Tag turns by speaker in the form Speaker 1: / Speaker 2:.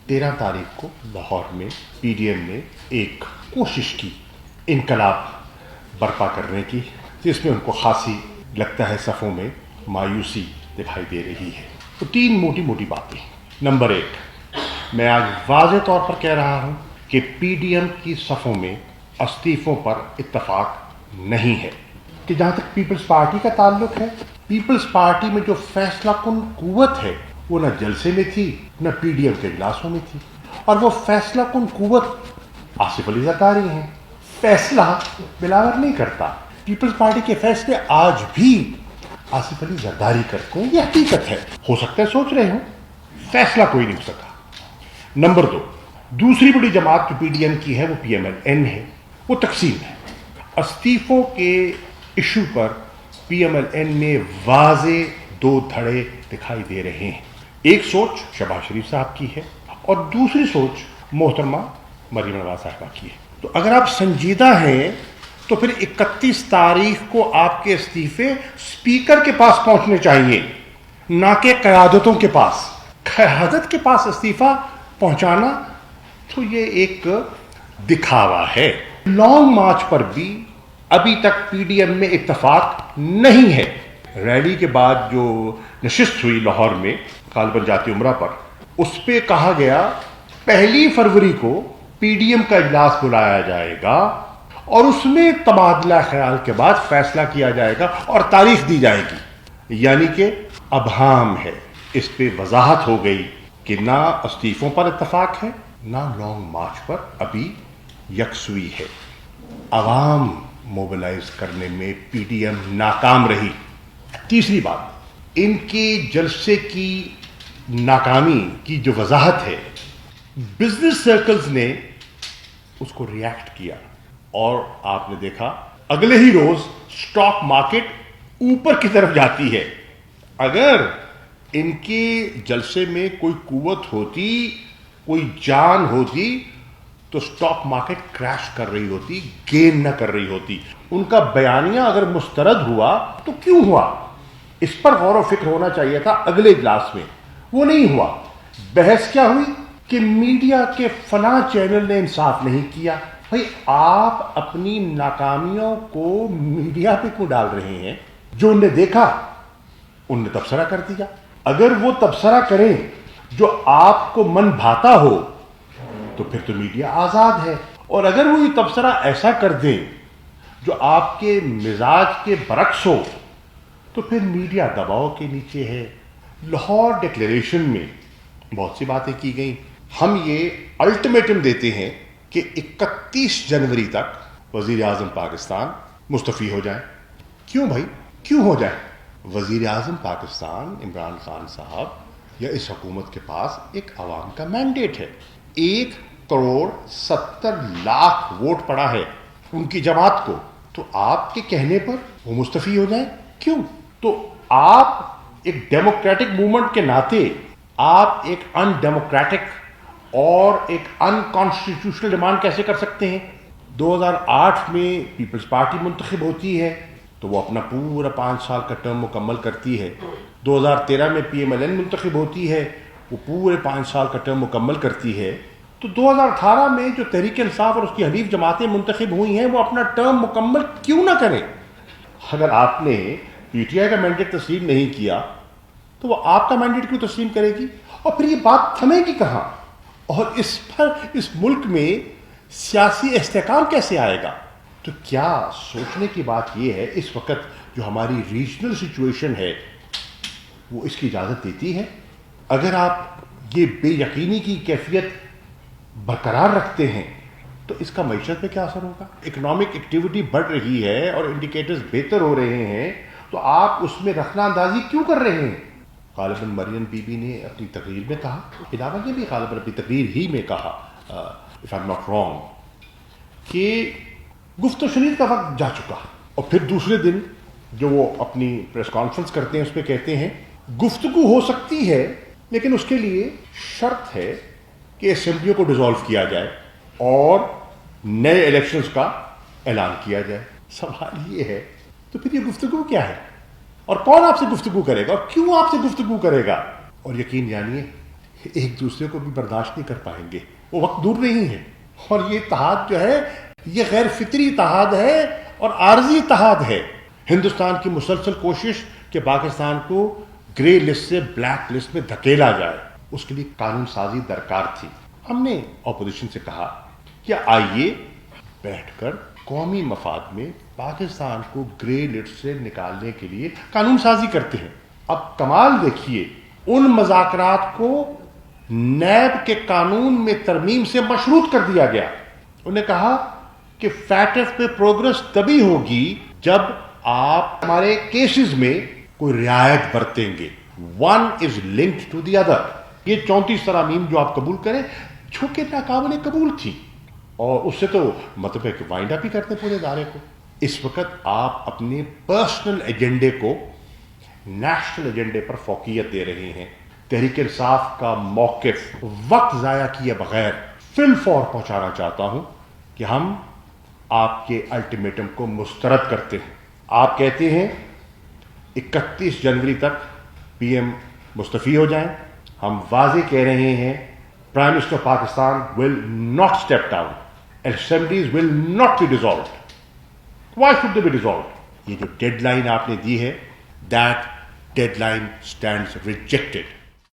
Speaker 1: 13 तारीख को लाहौर में पीडीएम ने एक कोशिश की इनकलाब बर्पा करने की, जिसमें उनको खासी लगता है सफ़ों में मायूसी दिखाई दे रही है। तो 3 मोटी मोटी बातें। नंबर 1, मैं आज वाज़े तौर पर कह रहा हूं कि पीडीएम की सफ़ों में इस्तीफ़ों पर इत्तफाक नहीं है। कि जहां तक पीपल्स पार्टी का ताल्लुक है, पीपल्स पार्टी में जो फैसला कुन कुव्वत है वो न जलसे में थी न पीडीएम के इजलासों में थी, और वो फैसला कुन कुव्वत आसिफ अली ज़रदारी हैं। फैसला बिलावर नहीं करता। पीपल्स पार्टी के फैसले आज भी आसिफ अली ज़रदारी करते हैं, ये हकीकत है। हो सकता है सोच रहे हो, फैसला कोई नहीं हो सका। नंबर 2, दूसरी बड़ी जमात जो पीडीएम की है वो पीएमएल-एन है, वो तकसीम है। इस्तीफों के इशू पर पीएमएल-एन में वाज़े 2 धड़े दिखाई दे रहे हैं। एक सोच शहबाज शरीफ साहब की है और दूसरी सोच मोहतरमा मरीम नवाज साहबा की है। तो अगर आप संजीदा हैं तो फिर 31 तारीख को आपके इस्तीफे स्पीकर के पास पहुंचने चाहिए, ना कि क़यादतों के पास। क़यादत के पास इस्तीफा पहुंचाना तो ये एक दिखावा है। लॉन्ग मार्च पर भी अभी तक पीडीएम में इत्तफाक नहीं है। रैली के बाद जो नशिस्त हुई लाहौर में गालिबन जाती उमरा पर, उस पर कहा गया 1 फरवरी को पीडीएम का इजलास बुलाया जाएगा और उसमें तबादला ख्याल के बाद फैसला किया जाएगा और तारीख दी जाएगी। यानी कि अबहाम है। इस पे वजाहत हो गई कि ना इस्तीफों पर इत्तफाक है, ना लॉन्ग मार्च पर अभी यकसुई है। अवाम मोबिलाइज करने में पीडीएम नाकाम रही। तीसरी बात, इनके जलसे की नाकामी की जो वजाहत है, बिजनेस सर्कल्स ने उसको रिएक्ट किया और आपने देखा अगले ही रोज स्टॉक मार्केट ऊपर की तरफ जाती है। अगर इनके जलसे में कोई कुव्वत होती, कोई जान होती, तो स्टॉक मार्केट क्रैश कर रही होती, गेन न कर रही होती। उनका बयानिया अगर मुस्तरद हुआ तो क्यों हुआ, इस पर गौर व फिक्र होना चाहिए था अगले इजलास में। वो नहीं हुआ। बहस क्या हुई कि मीडिया के फला चैनल ने इंसाफ नहीं किया। भाई, आप अपनी नाकामियों को मीडिया पे क्यों डाल रहे हैं? जो उनने देखा उनने तबसरा कर दिया। अगर वो तबसरा करें जो आपको मन भाता हो तो फिर तो मीडिया आजाद है, और अगर वो ये तबसरा ऐसा कर दें जो आपके मिजाज के बरक्स हो तो फिर मीडिया दबाव के नीचे है। लाहौर डिक्लेरेशन में बहुत सी बातें की गई। हम ये अल्टीमेटम देते हैं कि 31 जनवरी तक वजीर आजम पाकिस्तान मुस्तफ़ी हो जाए। क्यों भाई, क्यों हो जाए? वजीर आजम पाकिस्तान इमरान खान साहब या इस हुकूमत के पास एक अवाम का मैंडेट है। 1,70,00,000 वोट पड़ा है उनकी जमात को, तो आपके कहने पर वो मुस्तफ़ी हो जाए? क्यों? तो आप एक डेमोक्रेटिक मूवमेंट के नाते आप एक अनडेमोक्रेटिक और एक अनकॉन्स्टिट्यूशनल डिमांड कैसे कर सकते हैं? 2008 में पीपल्स पार्टी मुंतखब होती है तो वो अपना पूरा 5 साल का टर्म मुकम्मल करती है। 2013 में पीएमएल-एन मुंतखब होती है, वो पूरे 5 साल का टर्म मुकम्मल करती है। तो 2018 में जो तहरीक इंसाफ और उसकी हलीफ जमातें मुंतखब हुई हैं वो अपना टर्म मुकम्मल क्यों ना करें? अगर आपने पीटीआई का मैंडेट तस्लीम नहीं किया तो वो आपका मैंडेट क्यों तस्लीम करेगी? और फिर ये बात थमेगी कहाँ? और इस पर इस मुल्क में सियासी इस्तेहकाम कैसे आएगा? तो क्या सोचने की बात यह है, इस वक्त जो हमारी रीजनल सिचुएशन है वो इसकी इजाज़त देती है? अगर आप ये बेयकीनी की कैफियत बरकरार रखते हैं तो इसका मईशत पे क्या असर होगा? इकोनॉमिक एक्टिविटी बढ़ रही है और इंडिकेटर्स बेहतर हो रहे हैं, तो आप उसमें रखना अंदाजी क्यों कर रहे हैं? गालिबन मरियम बीबी ने अपनी तकरीर में कहा, इलावा ने भी गालिबन अपनी तकरीर ही में कहा, if I am not wrong, कि गुफ्तगू शनीद का वक्त जा चुका। और फिर दूसरे दिन जो वो अपनी प्रेस कॉन्फ्रेंस करते हैं उस पर कहते हैं गुफ्तगू हो सकती है लेकिन उसके लिए शर्त है कि असेंबलियों को डिसॉल्व किया जाए और नए इलेक्शंस का ऐलान किया जाए। सवाल ये है, तो फिर ये गुफ्तगू क्या है? और कौन आपसे गुफ्तगू करेगा और क्यों आपसे गुफ्तगू करेगा? और यकीन जानिए, ایک دوسرے کو بھی برداشت نہیں کر پائیں گے. وہ وقت دور نہیں ہے. اور یہ اتحاد جو ہے یہ غیر فطری اتحاد ہے اور عارضی اتحاد ہے. ہندوستان کی مسلسل کوشش کہ پاکستان کو گرے لسٹ سے بلیک لسٹ میں دھکیلا جائے، اس کے لیے قانون سازی درکار تھی. ہم نے اپوزیشن سے کہا کہ آئیے بیٹھ کر قومی مفاد میں پاکستان کو گرے لسٹ سے نکالنے کے لیے قانون سازی کرتے ہیں. اب کمال دیکھیے، ان مذاکرات کو نیب کے قانون میں ترمیم سے مشروط کر دیا گیا. انہوں نے کہا کہ فیٹف پہ پروگرس تبھی ہوگی جب آپ ہمارے کیسز میں کوئی رعایت برتیں گے. One is linked to the other. یہ 34 ترامیم جو آپ قبول کریں جو کہ ناقابل قبول تھی، اور اس سے تو مطلب ہے کہ وائنڈ اپ ہی کرتے پورے ادارے کو. اس وقت آپ اپنے پرسنل ایجنڈے کو نیشنل ایجنڈے پر فوقیت دے رہے ہیں. تحریک انصاف کا موقف وقت ضائع کیے بغیر فی الفور پہنچانا چاہتا ہوں کہ ہم آپ کے الٹیمیٹم کو مسترد کرتے ہیں. آپ کہتے ہیں 31 جنوری تک پی ایم مستعفی ہو جائیں. ہم واضح کہہ رہے ہیں prime minister Pakistan will not step down. Assemblies will not be dissolved. Why should they be dissolved? یہ جو ڈیڈ لائن آپ نے دی ہے، that deadline stands rejected.